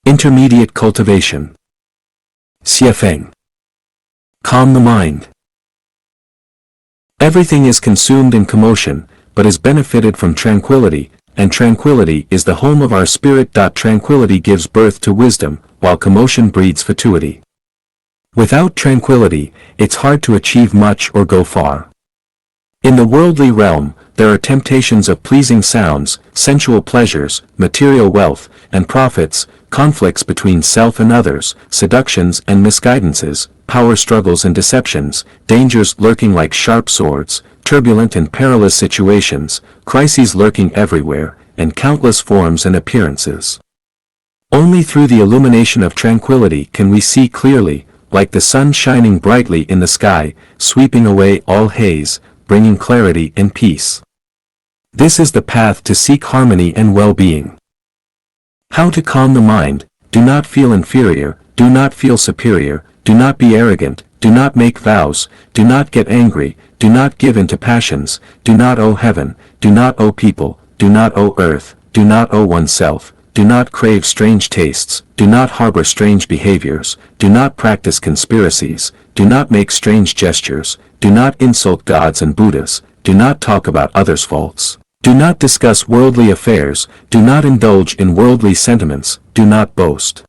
Intermediate cultivation. Xiefeng. Calm the mind. Everything is consumed in commotion, but is benefited from tranquility, and tranquility is the home of our spirit. Tranquility gives birth to wisdom, while commotion breeds fatuity. Without tranquility, it's hard to achieve much or go far. In the worldly realm, there are temptations of pleasing sounds, sensual pleasures, material wealth, and profits, conflicts between self and others, seductions and misguidances, power struggles and deceptions, dangers lurking like sharp swords, turbulent and perilous situations, crises lurking everywhere, and countless forms and appearances. Only through the illumination of tranquility can we see clearly, like the sun shining brightly in the sky, sweeping away all haze, bringing clarity and peace. This is the path to seek harmony and well-being. How to calm the mind: do not feel inferior, do not feel superior, do not be arrogant, do not make vows, do not get angry, do not give in to passions, do not owe heaven, do not owe people, do not owe earth, do not owe oneself, do not crave strange tastes, do not harbor strange behaviors, do not practice conspiracies, do not make strange gestures, do not insult gods and Buddhas, do not talk about others' faults. Do not discuss worldly affairs, do not indulge in worldly sentiments, do not boast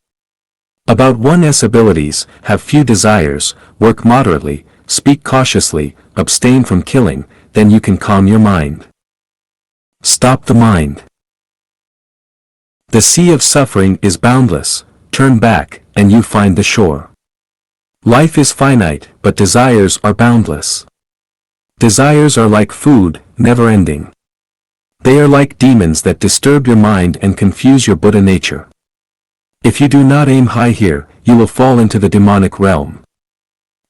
about one's abilities, have few desires, work moderately, speak cautiously, abstain from killing, then you can calm your mind. Stop the mind. The sea of suffering is boundless, turn back, and you find the shore. Life is finite, but desires are boundless. Desires are like food, never-ending. They are like demons that disturb your mind and confuse your Buddha nature. If you do not aim high here, you will fall into the demonic realm.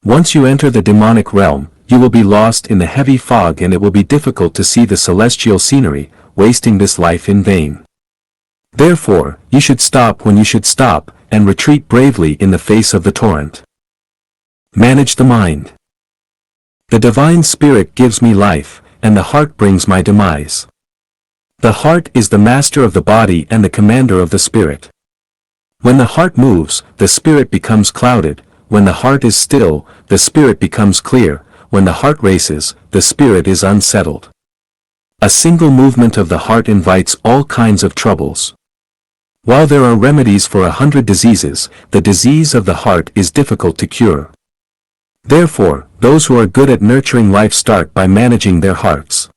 Once you enter the demonic realm, you will be lost in the heavy fog and it will be difficult to see the celestial scenery, wasting this life in vain. Therefore, you should stop when you should stop, and retreat bravely in the face of the torrent. Manage the mind. The divine spirit gives me life, and the heart brings my demise. The heart is the master of the body and the commander of the spirit. When the heart moves, the spirit becomes clouded. When the heart is still, the spirit becomes clear. When the heart races, the spirit is unsettled. A single movement of the heart invites all kinds of troubles. While there are remedies for 100 diseases, the disease of the heart is difficult to cure. Therefore, those who are good at nurturing life start by managing their hearts.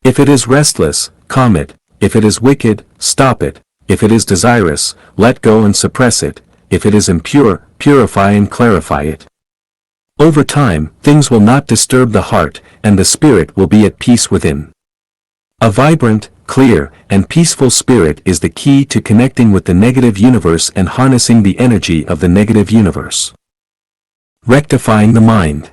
If it is restless, calm it. If it is wicked, stop it. If it is desirous, let go and suppress it. If it is impure, purify and clarify it. Over time, things will not disturb the heart, and the spirit will be at peace within. A vibrant, clear, and peaceful spirit is the key to connecting with the negative universe and harnessing the energy of the negative universe. Rectifying the mind.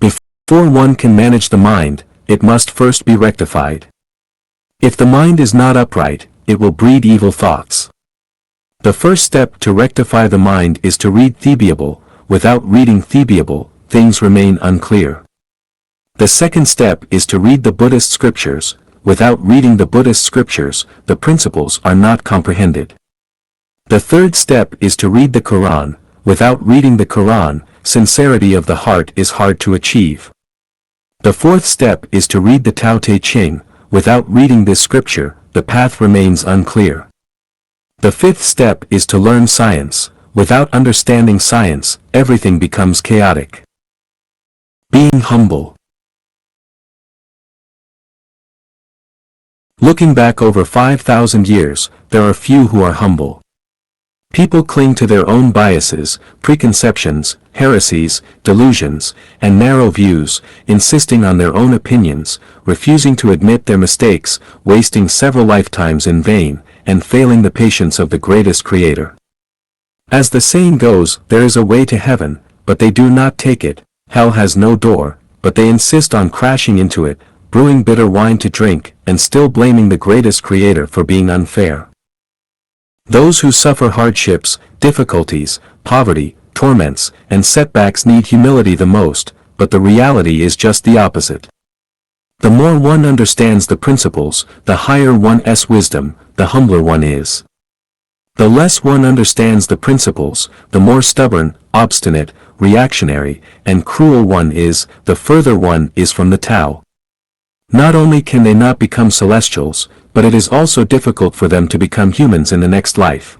Before one can manage the mind, it must first be rectified. If the mind is not upright, it will breed evil thoughts. The first step to rectify the mind is to read Thebable. Without reading Thebable, things remain unclear. The second step is to read the Buddhist scriptures. Without reading the Buddhist scriptures, the principles are not comprehended. The third step is to read the Quran. Without reading the Quran, sincerity of the heart is hard to achieve. The fourth step is to read the Tao Te Ching. Without reading this scripture, the path remains unclear. The fifth step is to learn science. Without understanding science, everything becomes chaotic. Being humble. Looking back over 5,000 years, there are few who are humble. People cling to their own biases, preconceptions, heresies, delusions, and narrow views, insisting on their own opinions, refusing to admit their mistakes, wasting several lifetimes in vain, and failing the patience of the greatest Creator. As the saying goes, there is a way to heaven, but they do not take it. Hell has no door, but they insist on crashing into it, brewing bitter wine to drink, and still blaming the greatest Creator for being unfair. Those who suffer hardships, difficulties, poverty, torments, and setbacks need humility the most, but the reality is just the opposite. The more one understands the principles, the higher one's wisdom, the humbler one is. The less one understands the principles, the more stubborn, obstinate, reactionary, and cruel one is, the further one is from the Tao. Not only can they not become celestials, but it is also difficult for them to become humans in the next life.